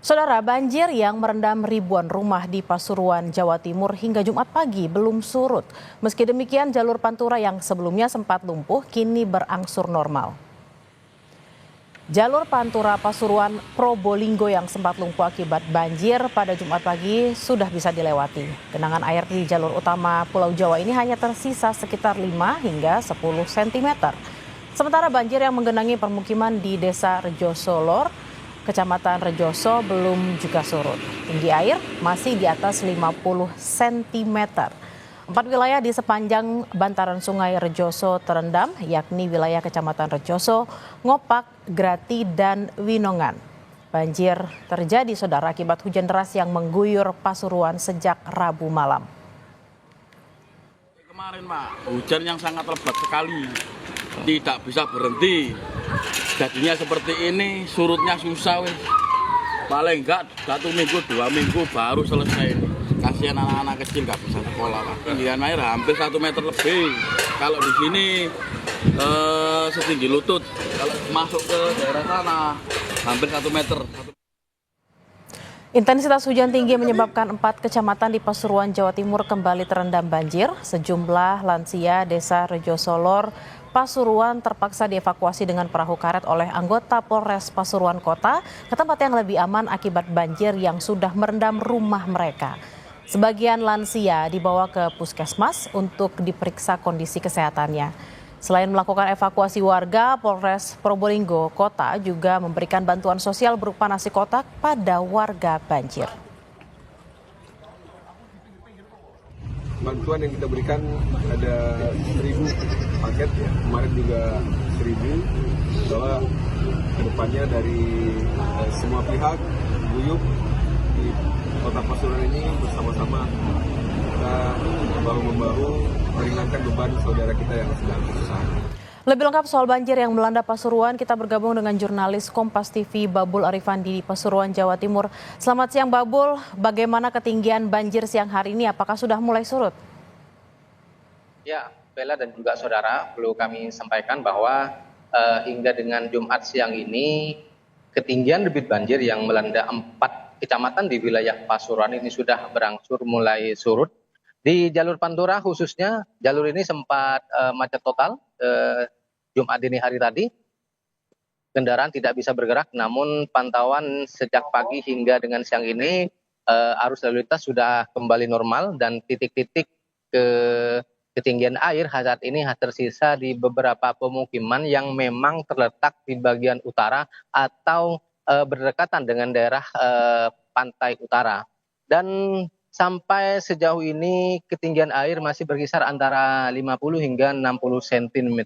Saudara, banjir yang merendam ribuan rumah di Pasuruan, Jawa Timur hingga Jumat pagi belum surut. Meski demikian, jalur Pantura yang sebelumnya sempat lumpuh kini berangsur normal. Jalur Pantura Pasuruan Probolinggo yang sempat lumpuh akibat banjir pada Jumat pagi sudah bisa dilewati. Genangan air di jalur utama Pulau Jawa ini hanya tersisa sekitar 5 hingga 10 cm. Sementara banjir yang menggenangi permukiman di Desa Rejosolor, Kecamatan Rejoso belum juga surut. Tinggi air masih di atas 50 cm. 4 wilayah di sepanjang bantaran sungai Rejoso terendam, yakni wilayah Kecamatan Rejoso, Ngopak, Grati, dan Winongan. Banjir terjadi, saudara, akibat hujan deras yang mengguyur Pasuruan sejak Rabu malam. Kemarin, Pak, hujan yang sangat lebat sekali, tidak bisa berhenti. Jadinya seperti ini, surutnya susah, weh. Paling enggak 1 minggu, 2 minggu baru selesai. Kasihan anak-anak kecil nggak bisa sekolah, Pak. Ketinggian air hampir 1 meter lebih. Kalau di sini setinggi lutut. Kalau masuk ke daerah sana hampir 1 meter. Intensitas hujan tinggi menyebabkan 4 kecamatan di Pasuruan, Jawa Timur kembali terendam banjir. Sejumlah lansia Desa Rejosolor, Pasuruan terpaksa dievakuasi dengan perahu karet oleh anggota Polres Pasuruan Kota ke tempat yang lebih aman akibat banjir yang sudah merendam rumah mereka. Sebagian lansia dibawa ke puskesmas untuk diperiksa kondisi kesehatannya. Selain melakukan evakuasi warga, Polres Probolinggo Kota juga memberikan bantuan sosial berupa nasi kotak pada warga banjir. Bantuan yang kita berikan ada 1.000 paket, ya. Kemarin juga 1.000, bahwa kedepannya dari semua pihak guyup di Kota Pasuruan ini bersama-sama kita bahu-membahu meringankan beban saudara kita yang sedang kesusahan. Lebih lengkap soal banjir yang melanda Pasuruan, kita bergabung dengan jurnalis Kompas TV Babul Arifandi di Pasuruan, Jawa Timur. Selamat siang, Babul. Bagaimana ketinggian banjir siang hari ini? Apakah sudah mulai surut? Ya, Bella dan juga saudara, perlu kami sampaikan bahwa hingga dengan Jumat siang ini, ketinggian debit banjir yang melanda 4 kecamatan di wilayah Pasuruan ini sudah berangsur mulai surut. Di jalur Pantura khususnya, jalur ini sempat macet total Jumat dini hari tadi. Kendaraan tidak bisa bergerak, namun pantauan sejak pagi hingga dengan siang ini arus lalu lintas sudah kembali normal dan titik-titik ketinggian air saat ini tersisa di beberapa pemukiman yang memang terletak di bagian utara atau berdekatan dengan daerah pantai utara. Dan sampai sejauh ini ketinggian air masih berkisar antara 50 hingga 60 cm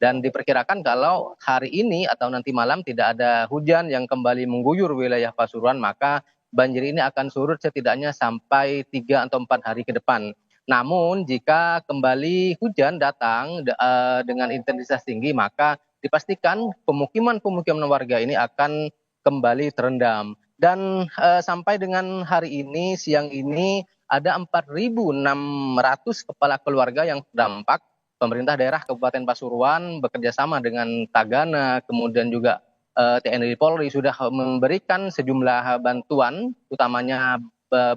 dan diperkirakan kalau hari ini atau nanti malam tidak ada hujan yang kembali mengguyur wilayah Pasuruan, maka banjir ini akan surut setidaknya sampai 3 atau 4 hari ke depan. Namun jika kembali hujan datang dengan intensitas tinggi, maka dipastikan pemukiman-pemukiman warga ini akan kembali terendam. Dan sampai dengan hari ini, siang ini, ada 4.600 kepala keluarga yang terdampak. Pemerintah daerah Kabupaten Pasuruan bekerjasama dengan Tagana, kemudian juga TNI Polri sudah memberikan sejumlah bantuan, utamanya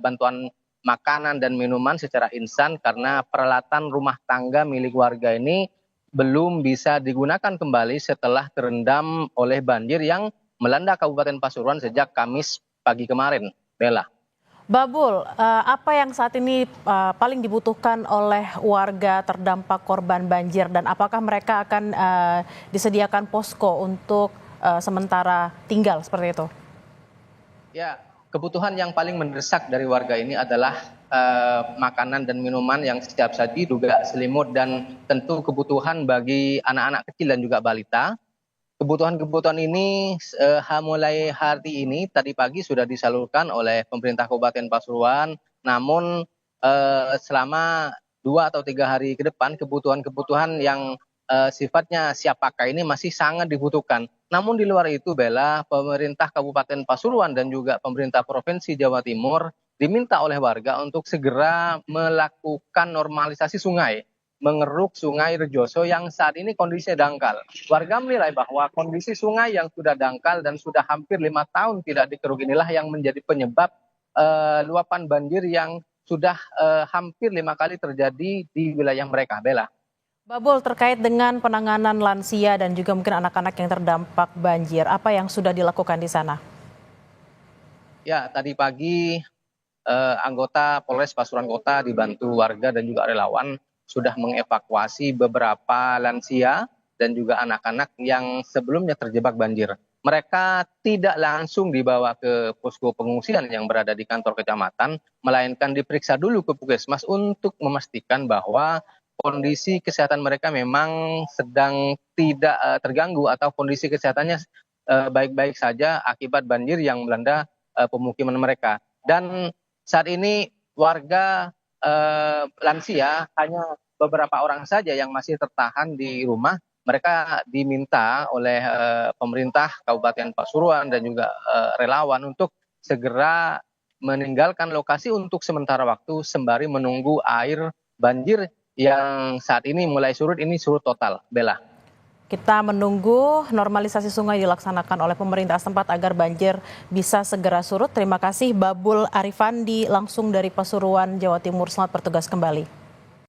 bantuan makanan dan minuman secara instan karena peralatan rumah tangga milik warga ini belum bisa digunakan kembali setelah terendam oleh banjir yang melanda Kabupaten Pasuruan sejak Kamis pagi kemarin, Bella. Babul, apa yang saat ini paling dibutuhkan oleh warga terdampak korban banjir dan apakah mereka akan disediakan posko untuk sementara tinggal seperti itu? Ya, kebutuhan yang paling mendesak dari warga ini adalah makanan dan minuman yang setiap saji, juga selimut, dan tentu kebutuhan bagi anak-anak kecil dan juga balita. Kebutuhan-kebutuhan ini mulai hari ini tadi pagi sudah disalurkan oleh pemerintah Kabupaten Pasuruan. Namun selama 2 atau 3 hari ke depan kebutuhan-kebutuhan yang sifatnya siap pakai ini masih sangat dibutuhkan. Namun di luar itu, Bella, pemerintah Kabupaten Pasuruan dan juga pemerintah Provinsi Jawa Timur diminta oleh warga untuk segera melakukan normalisasi sungai. mengeruk Sungai Rejoso yang saat ini kondisinya dangkal. Warga menilai bahwa kondisi sungai yang sudah dangkal dan sudah hampir 5 tahun tidak dikeruk inilah yang menjadi penyebab luapan banjir yang sudah hampir 5 kali terjadi di wilayah mereka. Bella. Babul, terkait dengan penanganan lansia dan juga mungkin anak-anak yang terdampak banjir, apa yang sudah dilakukan di sana? Ya, tadi pagi anggota Polres Pasuruan Kota dibantu warga dan juga relawan sudah mengevakuasi beberapa lansia dan juga anak-anak yang sebelumnya terjebak banjir. Mereka tidak langsung dibawa ke posko pengungsian yang berada di kantor kecamatan, melainkan diperiksa dulu ke puskesmas untuk memastikan bahwa kondisi kesehatan mereka memang sedang tidak terganggu atau kondisi kesehatannya baik-baik saja akibat banjir yang melanda pemukiman mereka. Dan saat ini warga lansia hanya beberapa orang saja yang masih tertahan di rumah. Mereka diminta oleh pemerintah Kabupaten Pasuruan dan juga relawan untuk segera meninggalkan lokasi untuk sementara waktu sembari menunggu air banjir yang saat ini mulai surut, ini surut total. Bella. Kita menunggu normalisasi sungai dilaksanakan oleh pemerintah setempat agar banjir bisa segera surut. Terima kasih Babul Arifandi langsung dari Pasuruan, Jawa Timur. Selamat bertugas kembali.